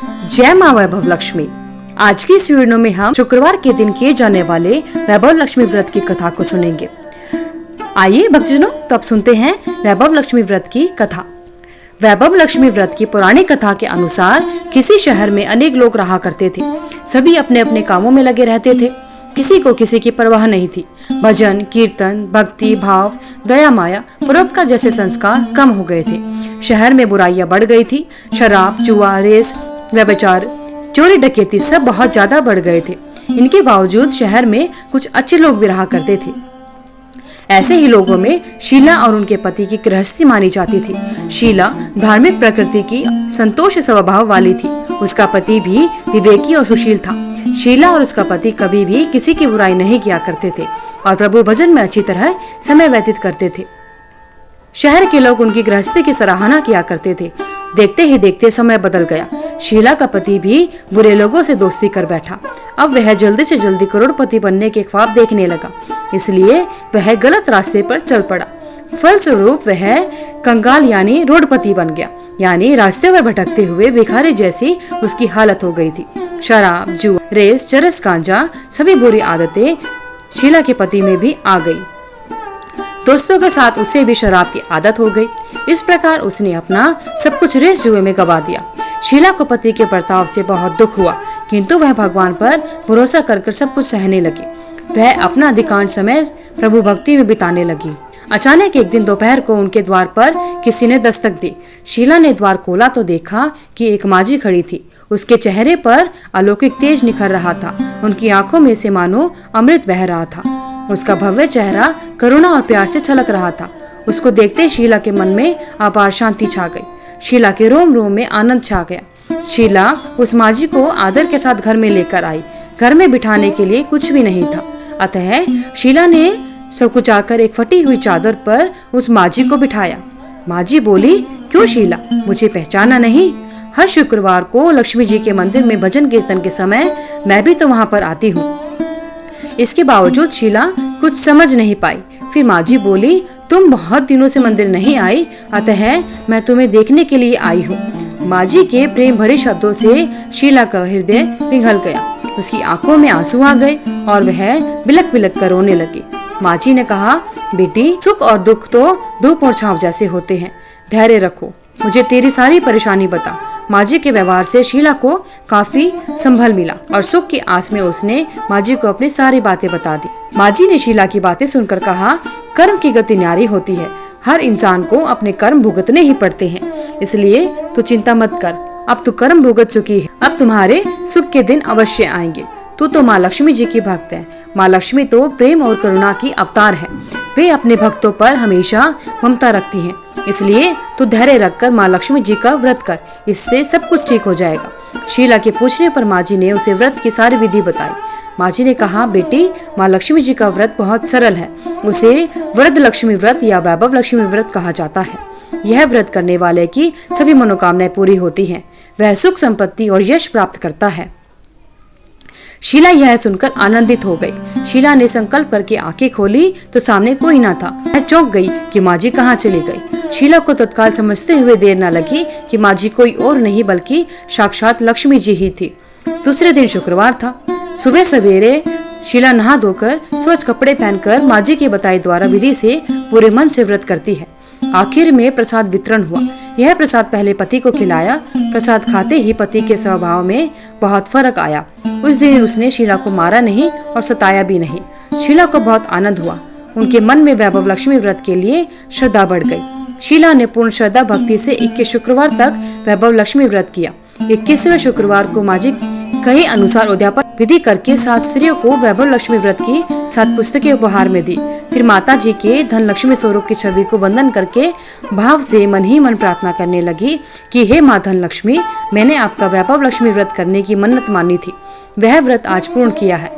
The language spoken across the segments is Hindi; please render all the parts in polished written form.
जय माँ वैभव लक्ष्मी। आज की इस वीडियो में हम शुक्रवार के दिन किए जाने वाले वैभव लक्ष्मी व्रत की कथा को सुनेंगे। आइए भक्तजनों, तो अब सुनते हैं वैभव लक्ष्मी व्रत की कथा। वैभव लक्ष्मी व्रत की पुरानी कथा के अनुसार किसी शहर में अनेक लोग रहा करते थे। सभी अपने अपने कामों में लगे रहते थे। किसी को किसी की परवाह नहीं थी। भजन, कीर्तन, भक्ति भाव, दया माया, परोपकार जैसे संस्कार कम हो गए थे। शहर में बुराइयां बढ़ गई थी। शराब, जुआ, रेस, व्यभिचार, चोरी डकैती सब बहुत ज्यादा बढ़ गए थे। इनके बावजूद शहर में कुछ अच्छे लोग भी रहा करते थे। ऐसे ही लोगों में शीला और उनके पति की गृहस्थी मानी जाती थी। शीला धार्मिक प्रकृति की संतोष स्वभाव वाली थी। उसका पति भी विवेकी और सुशील था। शीला और उसका पति कभी भी किसी की बुराई नहीं किया करते थे और प्रभु भजन में अच्छी तरह समय व्यतीत करते थे। शहर के लोग उनकी गृहस्थी की सराहना किया करते थे। देखते ही देखते समय बदल गया। शीला का पति भी बुरे लोगों से दोस्ती कर बैठा। अब वह जल्दी से जल्दी करोड़पति बनने के ख्वाब देखने लगा, इसलिए वह गलत रास्ते पर चल पड़ा। फलस्वरूप वह कंगाल यानी रोडपति बन गया, यानी रास्ते पर भटकते हुए भिखारी जैसी उसकी हालत हो गई थी। शराब, जुआ, रेस, चरस, गांजा सभी बुरी आदतें शीला के पति में भी आ गई। दोस्तों के साथ उसे भी शराब की आदत हो गई। इस प्रकार उसने अपना सब कुछ रेस जुए में गवा दिया। शीला को पति के बर्ताव से बहुत दुख हुआ, किंतु वह भगवान पर भरोसा कर सब कुछ सहने लगी। वह अपना अधिकांश समय प्रभु भक्ति में बिताने लगी। अचानक एक दिन दोपहर को उनके द्वार पर किसी ने दस्तक दी। शीला ने द्वार खोला तो देखा कि एक माजी खड़ी थी। उसके चेहरे पर अलौकिक तेज निखर रहा था। उनकी आंखों में से मानो अमृत बह रहा था। उसका भव्य चेहरा करुणा और प्यार से छलक रहा था। उसको देखते शीला के मन में अपार शांति छा गई। शीला के रोम रोम में आनंद छा गया। शीला उस माजी को आदर के साथ घर में लेकर आई। घर में बिठाने के लिए कुछ भी नहीं था, अतः शीला ने सब कुछ आकर एक फटी हुई चादर पर उस माजी को बिठाया। माजी बोली, क्यों शीला, मुझे पहचाना नहीं? हर शुक्रवार को लक्ष्मी जी के मंदिर में भजन कीर्तन के समय मैं भी तो वहाँ पर आती हूँ। इसके बावजूद शीला कुछ समझ नहीं पाई। फिर माजी बोली, तुम बहुत दिनों से मंदिर नहीं आई, अतः मैं तुम्हें देखने के लिए आई हूँ। माजी के प्रेम भरे शब्दों से शीला का हृदय पिघल गया। उसकी आंखों में आंसू आ गए और वह बिलक बिलक कर रोने लगी। माजी ने कहा, बेटी, सुख और दुख तो धूप और छांव जैसे होते हैं। धैर्य रखो, मुझे तेरी सारी परेशानी बता। माजी के व्यवहार से शीला को काफी संभल मिला और सुख की आस में उसने माजी को अपनी सारी बातें बता दी। माजी ने शीला की बातें सुनकर कहा, कर्म की गति न्यारी होती है। हर इंसान को अपने कर्म भुगतने ही पड़ते हैं, इसलिए तू चिंता मत कर। अब तू कर्म भुगत चुकी है, अब तुम्हारे सुख के दिन अवश्य आएंगे। तू तो माँ लक्ष्मी जी की भक्त है। माँ लक्ष्मी तो प्रेम और करुणा की अवतार है। वे अपने भक्तों पर हमेशा ममता रखती हैं। इसलिए तू धैर्य रखकर माँ लक्ष्मी जी का व्रत कर, इससे सब कुछ ठीक हो जाएगा। शीला के पूछने पर माजी ने उसे व्रत की सारी विधि बताई। माजी ने कहा, बेटी, माँ लक्ष्मी जी का व्रत बहुत सरल है। उसे वरद लक्ष्मी व्रत या वैभव लक्ष्मी व्रत कहा जाता है। यह व्रत करने वाले की सभी मनोकामनाएं पूरी होती हैं। वह सुख, संपत्ति और यश प्राप्त करता है। शीला यह सुनकर आनंदित हो गई। शीला ने संकल्प करके आंखें खोली तो सामने कोई न था। वह चौंक गई कि माजी कहाँ चली गई। शीला को तत्काल समझते हुए देर न लगी कि माजी कोई और नहीं बल्कि साक्षात लक्ष्मी जी ही थी। दूसरे दिन शुक्रवार था। सुबह सवेरे शीला नहा धोकर स्वच्छ कपड़े पहनकर माजी के बताए द्वारा विधि से पूरे मन से व्रत करती है। आखिर में प्रसाद वितरण हुआ। यह प्रसाद पहले पति को खिलाया। प्रसाद खाते ही पति के स्वभाव में बहुत फर्क आया। उस दिन उसने शीला को मारा नहीं और सताया भी नहीं। शीला को बहुत आनंद हुआ। उनके मन में वैभव लक्ष्मी व्रत के लिए श्रद्धा बढ़ गई। शीला ने पूर्ण श्रद्धा भक्ति से 21 शुक्रवार तक वैभव लक्ष्मी व्रत किया। 21वें शुक्रवार को माजी कहे अनुसार उद्यापन विधि करके 7 स्त्रियों को वैभव लक्ष्मी व्रत की 7 पुस्तकें उपहार में दी। फिर माता जी के धन लक्ष्मी स्वरूप की छवि को वंदन करके भाव से मन ही मन प्रार्थना करने लगी कि हे माँ धन लक्ष्मी, मैंने आपका वैभव लक्ष्मी व्रत करने की मन्नत मानी थी, वह व्रत आज पूर्ण किया है।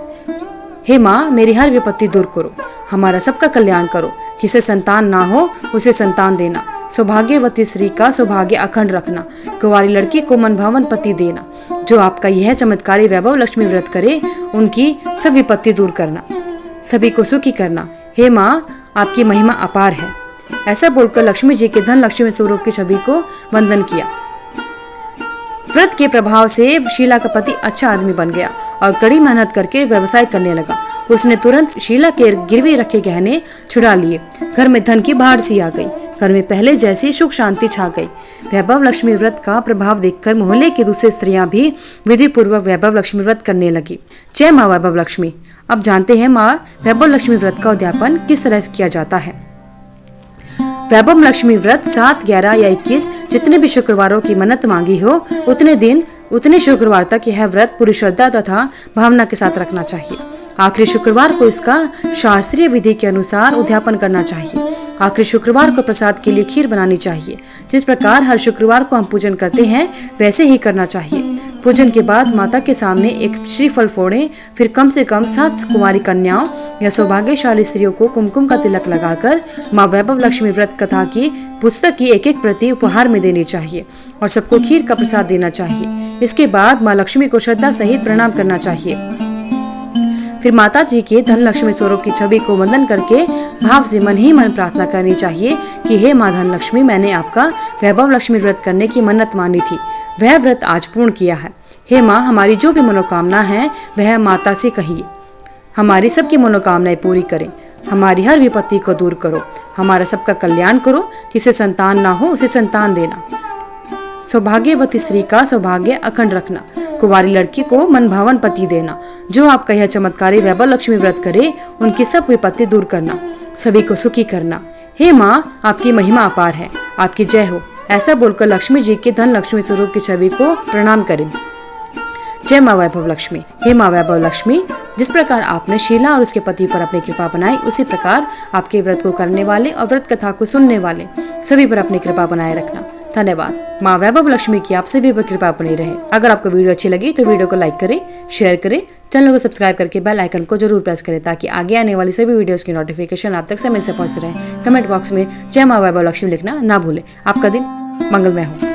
हे माँ, मेरी हर विपत्ति दूर करो, हमारा सबका कल्याण करो। जिसे संतान ना हो उसे संतान देना, सौभाग्यवती स्त्री का सौभाग्य अखंड रखना, कुंवारी लड़की को मनभावन पति देना। जो आपका यह चमत्कारी वैभव लक्ष्मी व्रत करे उनकी सब विपत्ति दूर करना, सभी को सुखी करना। हे माँ, आपकी महिमा अपार है। ऐसा बोलकर लक्ष्मी जी के धन लक्ष्मी स्वरूप की छवि को वंदन किया। व्रत के प्रभाव से शीला का पति अच्छा आदमी बन गया और कड़ी मेहनत करके व्यवसाय करने लगा। उसने तुरंत शीला के गिरवी रखे गहने छुड़ा लिए। घर में धन की बाढ़ सी आ गई। घर में पहले जैसी सुख शांति छा गई। वैभव लक्ष्मी व्रत का प्रभाव देखकर मोहल्ले की दूसरी स्त्रियां भी विधि पूर्वक वैभव लक्ष्मी व्रत करने लगी। जय माँ वैभव लक्ष्मी। अब जानते हैं माँ वैभव लक्ष्मी व्रत का उद्यापन किस तरह किया जाता है। वैभव लक्ष्मी व्रत 7, 11 या 21 जितने भी शुक्रवारों की मन्नत मांगी हो उतने शुक्रवार तक यह व्रत पूरी श्रद्धा तथा भावना के साथ रखना चाहिए। आखिरी शुक्रवार को इसका शास्त्रीय विधि के अनुसार उद्यापन करना चाहिए। आखिरी शुक्रवार को प्रसाद के लिए खीर बनानी चाहिए। जिस प्रकार हर शुक्रवार को हम पूजन करते हैं वैसे ही करना चाहिए। पूजन के बाद माता के सामने एक श्रीफल फोड़ें, फिर कम से कम 7 कुमारी कन्याओं या सौभाग्यशाली स्त्रियों को कुमकुम का तिलक लगाकर माँ वैभव लक्ष्मी व्रत कथा की पुस्तक की एक प्रति उपहार में देनी चाहिए और सबको खीर का प्रसाद देना चाहिए। इसके बाद माँ लक्ष्मी को श्रद्धा सहित प्रणाम करना चाहिए। फिर माता जी के धन लक्ष्मी स्वरूप की छवि को वंदन करके भाव से मन ही मन प्रार्थना करनी चाहिए कि हे माँ धन लक्ष्मी, मैंने आपका वैभव लक्ष्मी व्रत करने की मन्नत मानी थी, वह व्रत आज पूर्ण किया है। हे माँ, हमारी जो भी मनोकामना है वह माता से कहिए। हमारी सबकी मनोकामनाएं पूरी करें। हमारी हर विपत्ति को दूर करो। हमारा सबका कल्याण करो। जिसे संतान ना हो उसे संतान देना। सौभाग्यवती स्त्री का सौभाग्य अखंड रखना। कुंवारी लड़की को मनभावन पति देना। जो आपका यह चमत्कारी वैभव लक्ष्मी व्रत करे उनकी सब विपत्ति दूर करना, सभी को सुखी करना। हे माँ, आपकी महिमा अपार है, आपकी जय हो। ऐसा बोलकर लक्ष्मी जी के धन लक्ष्मी स्वरूप की छवि को प्रणाम करें। जय माँ वैभव लक्ष्मी। हे माँ वैभव लक्ष्मी, जिस प्रकार आपने शीला और उसके पति पर अपनी कृपा बनाई उसी प्रकार आपके व्रत को करने वाले और व्रत कथा को सुनने वाले सभी पर अपनी कृपा बनाए रखना। धन्यवाद। माँ वैभव लक्ष्मी की आप सभी पर कृपा बनी रहे। अगर आपको वीडियो अच्छी लगी तो वीडियो को लाइक करें, शेयर करें, चैनल को सब्सक्राइब करके बेल आइकन को जरूर प्रेस करें ताकि आगे आने वाली सभी वीडियोस की नोटिफिकेशन आप तक समय से पहुंच रहे। कमेंट बॉक्स में जय माँ वैभव लक्ष्मी लिखना ना भूलें। आपका दिन मंगलमय हो।